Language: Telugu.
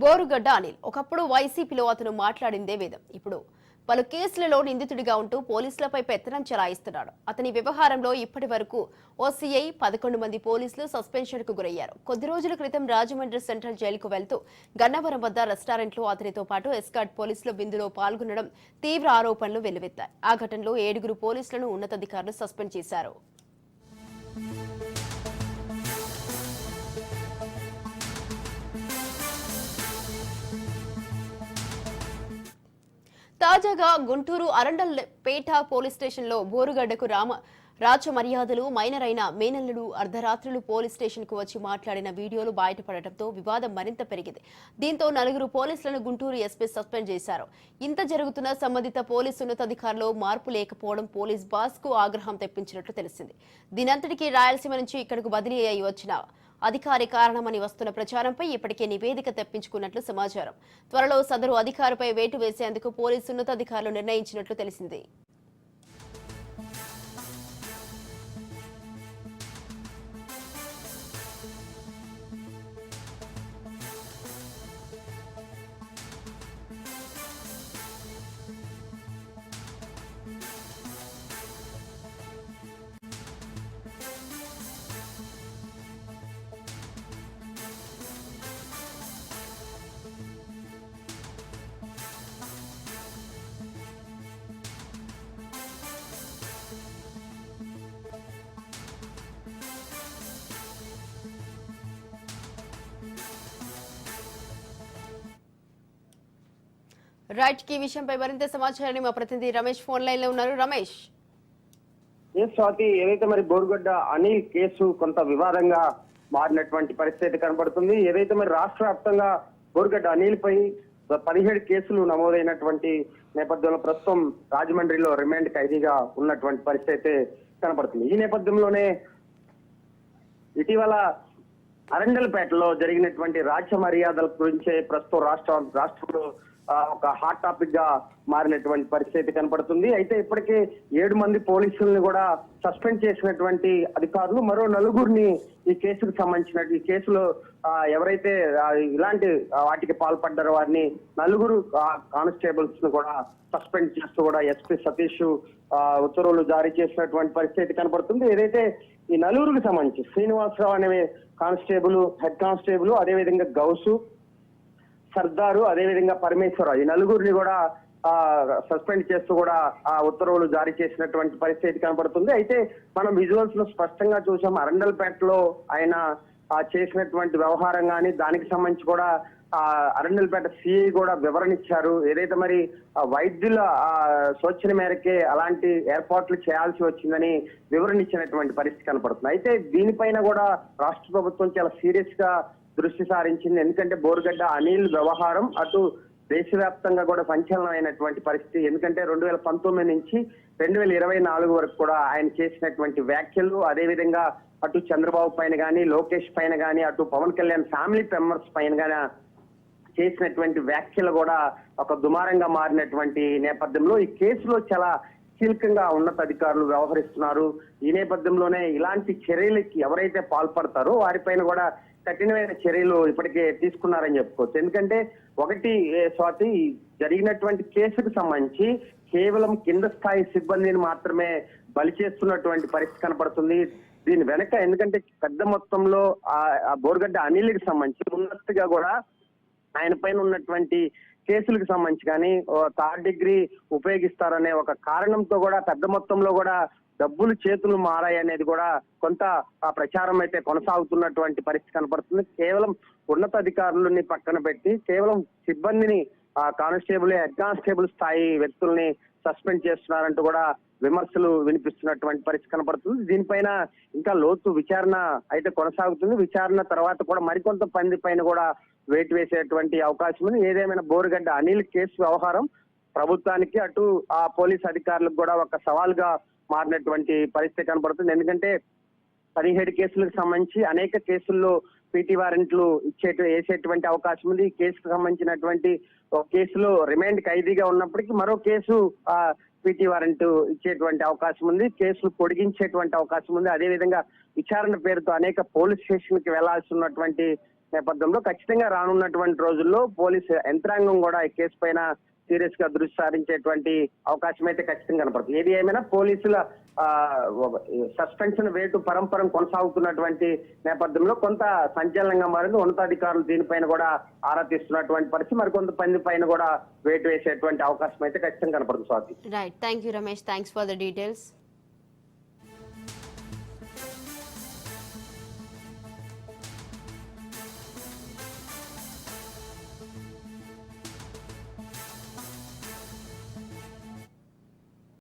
బోరుగడ్డ అనిల్ ఒకప్పుడు వైసీపీలో అతను మాట్లాడిందే వేదం. ఇప్పుడు పలు కేసులలో నిందితుడిగా ఉంటూ పోలీసులపై పెత్తనం చెలాయిస్తున్నాడు. అతని వ్యవహారంలో ఇప్పటి వరకు ఓసీఐ 11 మంది పోలీసులు సస్పెన్షన్ కు గురయ్యారు. కొద్ది రోజుల క్రితం రాజమండ్రి సెంట్రల్ జైలుకు వెళ్తూ గన్నవరం వద్ద రెస్టారెంట్లో అతనితో పాటు ఎస్కార్ట్ పోలీసులు విందులో పాల్గొనడం తీవ్ర ఆరోపణలు వెల్లువెత్తాయి. ఆ ఘటనలో 7 పోలీసులను ఉన్నతాధికారులు సస్పెండ్ చేశారు. తాజాగా గుంటూరు అరండల్పేట పోలీస్ స్టేషన్లో బోరుగడ్డకు రాచ మర్యాదలు మైనర్ అయిన మేనల్లుడు అర్ధరాత్రులు పోలీస్ స్టేషన్ కు వచ్చి మాట్లాడిన వీడియోలు బయటపడటంతో వివాదం మరింత పెరిగింది. దీంతో 4 పోలీసులను గుంటూరు ఎస్పీ సస్పెండ్ చేశారు. ఇంత జరుగుతున్న సంబంధిత పోలీసు ఉన్నతాధికారులు మార్పు లేకపోవడం పోలీస్ బాస్ కు ఆగ్రహం తెప్పించినట్లు తెలిసింది. దీనంతటికీ రాయలసీమ నుంచి ఇక్కడకు బదిలీ అయి వచ్చిన అధికారి కారణమని వస్తున్న ప్రచారంపై ఇప్పటికే నివేదిక తెప్పించుకున్నట్లు సమాచారం. త్వరలో సదరు అధికారిపై వేటు వేసేందుకు పోలీసు ఉన్నతాధికారులు నిర్ణయించినట్లు తెలిసింది. రైట్ కి విషయంపై మరింత సమాచారాన్ని మా ప్రతినిధి రమేష్ ఫోన్ లైన్ లో ఉన్నారు. రమేష్, స్వాతి, ఏదైతే మరి బోరుగడ్డ అనిల్ కేసు కొంత వివాదంగా మారినటువంటి పరిస్థితి కనబడుతుంది. ఏదైతే మరి రాష్ట్ర వ్యాప్తంగా బోరుగడ్డ అనిల్ పై 17 కేసులు నమోదైనటువంటి నేపథ్యంలో ప్రస్తుతం రాజమండ్రిలో రిమాండ్ ఖైదీగా ఉన్నటువంటి పరిస్థితి కనబడుతుంది. ఈ నేపథ్యంలోనే ఇటీవల అరండల్పేటలో జరిగినటువంటి రాజ్య మర్యాదల గురించే ప్రస్తుతం రాష్ట్రంలో ఒక హాట్ టాపిక్ గా మారినటువంటి పరిస్థితి కనపడుతుంది. అయితే ఇప్పటికే 7 మంది పోలీసులను కూడా సస్పెండ్ చేసినటువంటి అధికారులు మరో 4 ఈ కేసుకు ఈ కేసులో ఎవరైతే ఇలాంటి వాటికి పాల్పడ్డారో వారిని 4 కానిస్టేబుల్స్ ను కూడా సస్పెండ్ చేస్తూ కూడా ఎస్పీ సతీష్ ఉత్తర్వులు జారీ చేసినటువంటి పరిస్థితి కనపడుతుంది. ఏదైతే ఈ 4కి సంబంధించి శ్రీనివాసరావు అనే కానిస్టేబుల్, హెడ్ కానిస్టేబుల్, అదేవిధంగా గౌసు, సర్దారు, అదేవిధంగా పరమేశ్వరరావు, ఈ 4 కూడా సస్పెండ్ చేస్తూ కూడా ఆ ఉత్తర్వులు జారీ చేసినటువంటి పరిస్థితి కనబడుతుంది. అయితే మనం విజువల్స్ లో స్పష్టంగా చూసాం. అరండల్పేటలో ఆయన చేసినటువంటి వ్యవహారం కానీ దానికి సంబంధించి కూడా అరండల్పేట సిఐ కూడా వివరణ ఇచ్చారు. ఏదైతే మరి వైద్యుల సూచన మేరకే అలాంటి ఏర్పాట్లు చేయాల్సి వచ్చిందని వివరణ ఇచ్చినటువంటి పరిస్థితి కనపడుతుంది. అయితే దీనిపైన కూడా రాష్ట్ర ప్రభుత్వం చాలా సీరియస్ గా దృష్టి సారించింది. ఎందుకంటే బోరుగడ్డ అనిల్ వ్యవహారం అటు దేశవ్యాప్తంగా కూడా సంచలనమైనటువంటి పరిస్థితి. ఎందుకంటే 2019 నుంచి 2024 వరకు కూడా ఆయన చేసినటువంటి వ్యాఖ్యలు, అదేవిధంగా అటు చంద్రబాబు పైన కానీ, లోకేష్ పైన కానీ, అటు పవన్ కళ్యాణ్ ఫ్యామిలీ మెంబర్స్ పైన కానీ చేసినటువంటి వ్యాఖ్యలు కూడా ఒక దుమారంగా మారినటువంటి నేపథ్యంలో ఈ కేసులో చాలా కీలకంగా ఉన్నతాధికారులు వ్యవహరిస్తున్నారు. ఈ నేపథ్యంలోనే ఇలాంటి చర్యలకి ఎవరైతే పాల్పడతారో వారిపైన కూడా కఠినమైన చర్యలు ఇప్పటికే తీసుకున్నారని చెప్పుకోవచ్చు. ఎందుకంటే ఒకటి స్వాతి, జరిగినటువంటి కేసుకు సంబంధించి కేవలం కింద స్థాయి సిబ్బందిని మాత్రమే బలి చేస్తున్నటువంటి పరిస్థితి కనపడుతుంది. దీని వెనక ఎందుకంటే పెద్ద మొత్తంలో ఆ బోరుగడ్డ అనిల్కి సంబంధించి ఉన్నట్టుగా కూడా ఆయన పైన ఉన్నటువంటి కేసులకు సంబంధించి కానీ 3rd డిగ్రీ ఉపయోగిస్తారనే ఒక కారణంతో కూడా పెద్ద మొత్తంలో కూడా డబ్బులు చేతులు మారాయనేది కూడా కొంత ప్రచారం అయితే కొనసాగుతున్నటువంటి పరిస్థితి కనపడుతుంది. కేవలం ఉన్నతాధికారులని పక్కన పెట్టి కేవలం సిబ్బందిని కానిస్టేబుల్, హెడ్ కానిస్టేబుల్ స్థాయి వ్యక్తుల్ని సస్పెండ్ చేస్తున్నారంటూ కూడా విమర్శలు వినిపిస్తున్నటువంటి పరిస్థితి కనపడుతుంది. దీనిపైన ఇంకా లోతు విచారణ అయితే కొనసాగుతుంది. విచారణ తర్వాత కూడా మరికొంత మంది పైన కూడా వేటు వేసేటువంటి అవకాశం ఉంది. ఏదేమైనా బోరుగడ్డ అనిల్ కేసు వ్యవహారం ప్రభుత్వానికి అటు ఆ పోలీస్ అధికారులకు కూడా ఒక సవాల్గా మారినటువంటి పరిస్థితి కనపడుతుంది. ఎందుకంటే 17 కేసులకు సంబంధించి అనేక కేసుల్లో పీటీ వారెంట్లు వేసేటువంటి అవకాశం ఉంది. ఈ కేసుకు సంబంధించినటువంటి ఒక కేసులో రిమాండ్ ఖైదీగా ఉన్నప్పటికీ మరో కేసు పీటీ వారెంట్ ఇచ్చేటువంటి అవకాశం ఉంది. కేసులు పొడిగించేటువంటి అవకాశం ఉంది. అదేవిధంగా విచారణ పేరుతో అనేక పోలీస్ స్టేషన్ కి వెళ్లాల్సి ఉన్నటువంటి నేపథ్యంలో ఖచ్చితంగా రానున్నటువంటి రోజుల్లో పోలీసు యంత్రాంగం కూడా ఈ కేసు పైన సీరియస్ గా దృష్టి సారించేటువంటి అవకాశం అయితే ఖచ్చితంగా కనపడుతుంది. ఏది ఏమైనా పోలీసుల సస్పెన్షన్ వేటు పరంపరం కొనసాగుతున్నటువంటి నేపథ్యంలో కొంత సంచలనంగా మారింది. ఉన్నతాధికారులు దీనిపైన కూడా ఆరా తీస్తున్నటువంటి పరిస్థితి, మరికొంత మంది పైన కూడా వేటు వేసేటువంటి అవకాశం అయితే ఖచ్చితంగా కనపడుతుంది. Swathi. Right, thank you Ramesh, thanks for the details.